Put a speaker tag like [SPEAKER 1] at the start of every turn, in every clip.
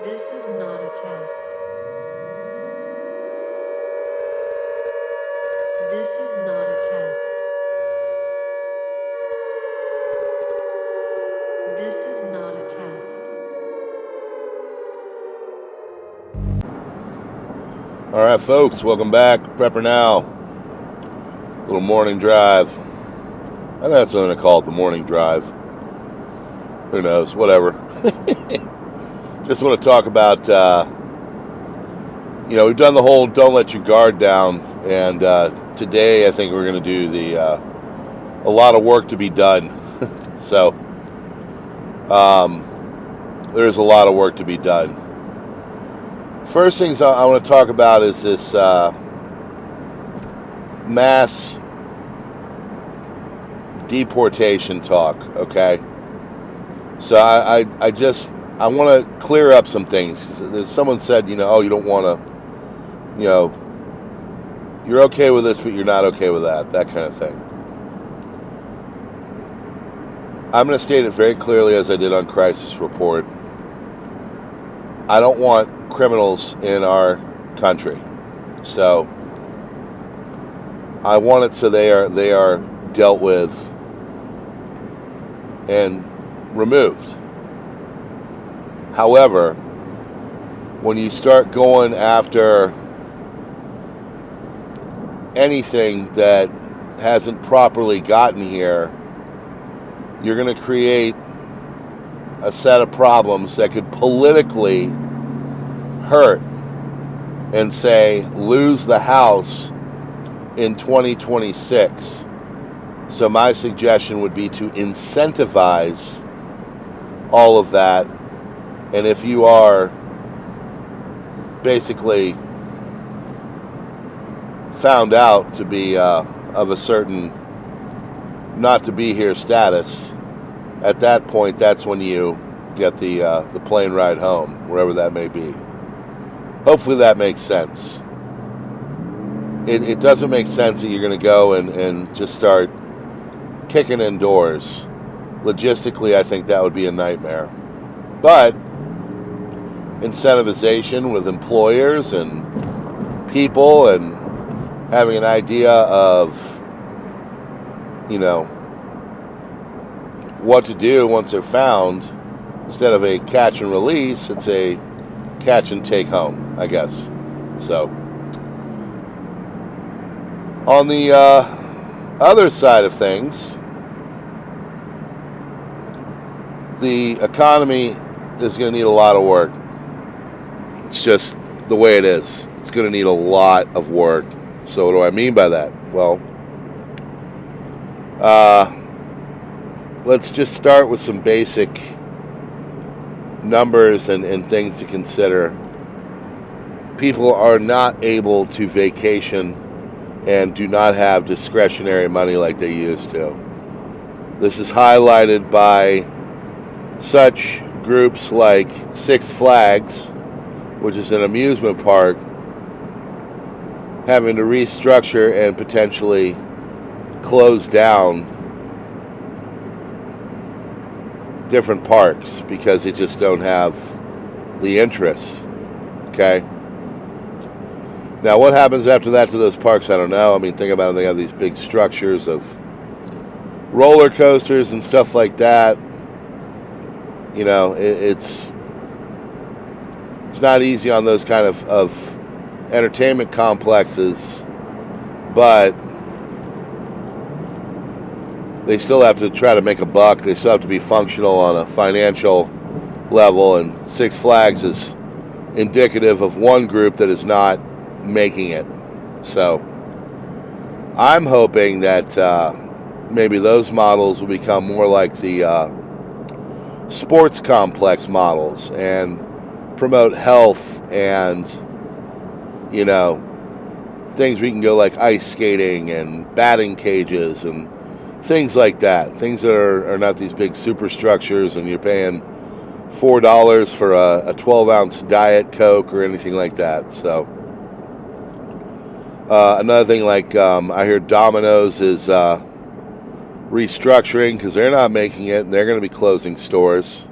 [SPEAKER 1] This is not a test. This is not a test. This is not a test.
[SPEAKER 2] All right, folks, welcome back. PrepperNow. Little morning drive. I think that's what I'm going to call it, the morning drive. Who knows? Whatever. Just want to talk about, we've done the whole don't let your guard down. And today I think we're going to do a lot of work to be done. So there's a lot of work to be done. First things I want to talk about is this mass deportation talk, okay? So I want to clear up some things. Someone said, you don't want to, you're okay with this, but you're not okay with that kind of thing. I'm going to state it very clearly, as I did on Crisis Report. I don't want criminals in our country. So I want it so they are dealt with and removed. However, when you start going after anything that hasn't properly gotten here, you're going to create a set of problems that could politically hurt and say lose the House in 2026. So my suggestion would be to incentivize all of that. And if you are basically found out to be of a certain not to be here status, at that point, that's when you get the plane ride home, wherever that may be. Hopefully that makes sense. It doesn't make sense that you're going to go and just start kicking in doors. Logistically, I think that would be a nightmare. But incentivization with employers and people and having an idea of, what to do once they're found, instead of a catch and release, it's a catch and take home, I guess. So on the other side of things, the economy is going to need a lot of work. It's just the way it is. It's going to need a lot of work. So what do I mean by that? Well, let's just start with some basic numbers and things to consider. People are not able to vacation and do not have discretionary money like they used to. This is highlighted by such groups like Six Flags, which is an amusement park, having to restructure and potentially close down different parks because they just don't have the interest. Okay? Now, what happens after that to those parks, I don't know. I mean, think about it. They have these big structures of roller coasters and stuff like that. It's not easy on those kind of entertainment complexes, but they still have to try to make a buck. They still have to be functional on a financial level, and Six Flags is indicative of one group that is not making it. So I'm hoping that maybe those models will become more like the sports complex models and promote health and, things where you can go like ice skating and batting cages and things like that. Things that are not these big superstructures and you're paying $4 for a 12-ounce Diet Coke or anything like that. So another thing, like I hear Domino's is restructuring because they're not making it and they're going to be closing stores.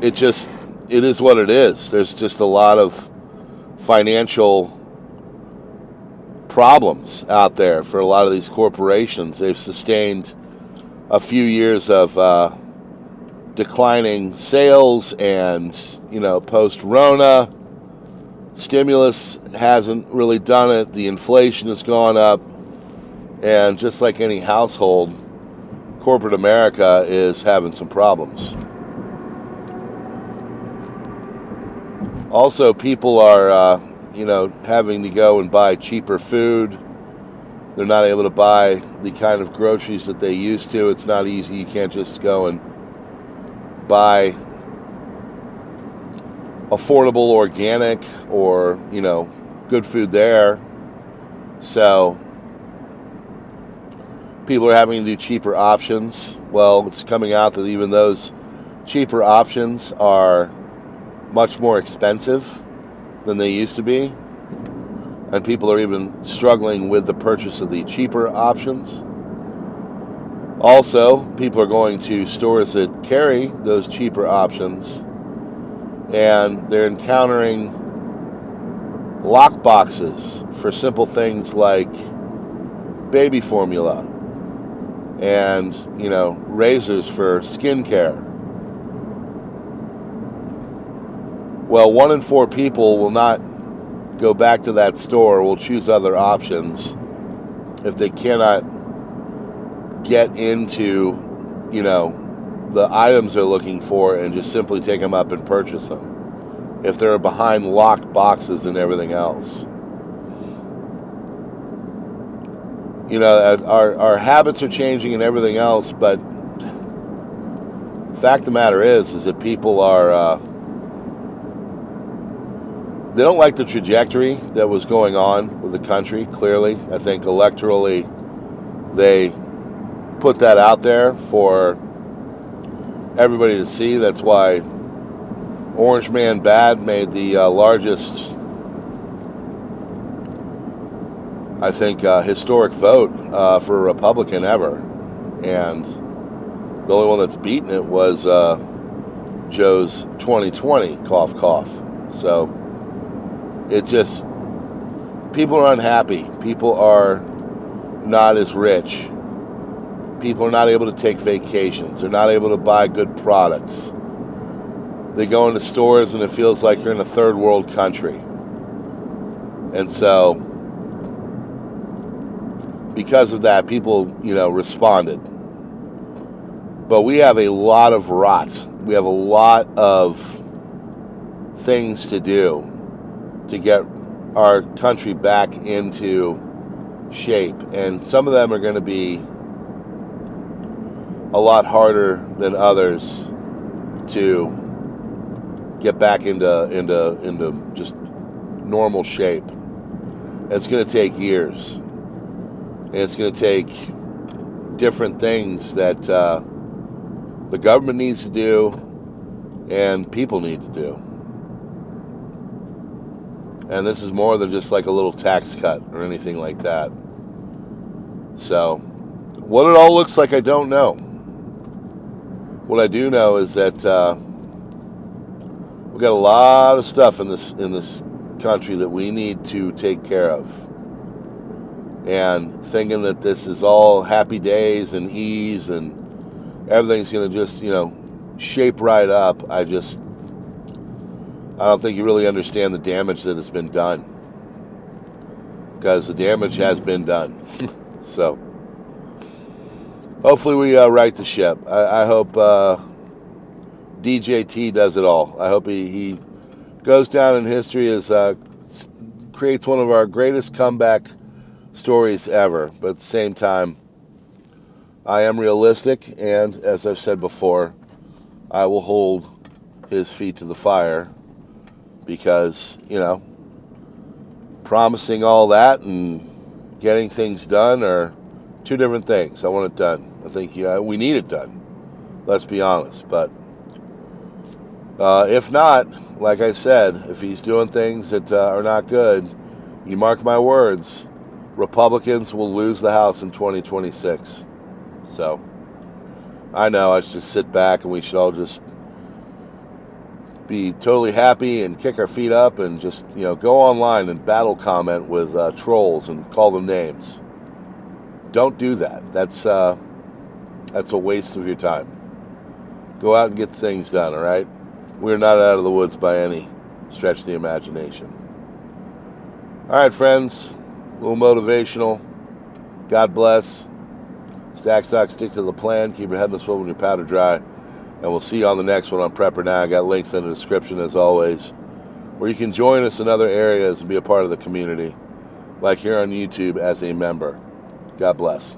[SPEAKER 2] it is what it is. There's just a lot of financial problems out there for a lot of these corporations. They've sustained a few years of declining sales, and post-Rona stimulus hasn't really done it. The inflation has gone up, and just like any household, corporate America is having some problems. Also, people are having to go and buy cheaper food. They're not able to buy the kind of groceries that they used to. It's not easy. You can't just go and buy affordable organic or good food there. So people are having to do cheaper options. Well, it's coming out that even those cheaper options are much more expensive than they used to be, and people are even struggling with the purchase of the cheaper options. Also, people are going to stores that carry those cheaper options, and they're encountering lock boxes for simple things like baby formula and razors for skincare. Well, 1 in 4 people will not go back to that store, will choose other options if they cannot get into the items they're looking for and just simply take them up and purchase them, if they're behind locked boxes and everything else. Our habits are changing and everything else, but the fact of the matter is that people are they don't like the trajectory that was going on with the country. Clearly, I think electorally they put that out there for everybody to see. That's why Orange Man Bad made the largest, I think, historic vote for a Republican ever. And the only one that's beaten it was Joe's 2020, cough, cough. So it just, people are unhappy. People are not as rich. People are not able to take vacations. They're not able to buy good products. They go into stores and it feels like you're in a third world country. And so, because of that, people, responded. But we have a lot of rot. We have a lot of things to do to get our country back into shape. And some of them are going to be a lot harder than others to get back into just normal shape. It's going to take years. And it's going to take different things that the government needs to do and people need to do. And this is more than just like a little tax cut or anything like that. So, what it all looks like, I don't know. What I do know is that we've got a lot of stuff in this country that we need to take care of. And thinking that this is all happy days and ease and everything's going to just, shape right up, I don't think you really understand the damage that has been done. Because the damage has been done. So, hopefully we right the ship. I hope DJT does it all. I hope he goes down in history as creates one of our greatest comeback stories ever. But at the same time, I am realistic, and as I've said before, I will hold his feet to the fire, because, promising all that and getting things done are two different things. I want it done. I think we need it done. Let's be honest. But if not, like I said, if he's doing things that are not good, you mark my words, Republicans will lose the House in 2026. So, I know I should just sit back and we should all just be totally happy and kick our feet up and just, go online and battle comment with trolls and call them names. Don't do that. That's a waste of your time. Go out and get things done, all right? We're not out of the woods by any stretch of the imagination. All right, friends, a little motivational. God bless. Stack, stock, stick to the plan. Keep your head in the swivel and your powder dry. And we'll see you on the next one on PrepperNow. I got links in the description, as always, where you can join us in other areas and be a part of the community, like here on YouTube as a member. God bless.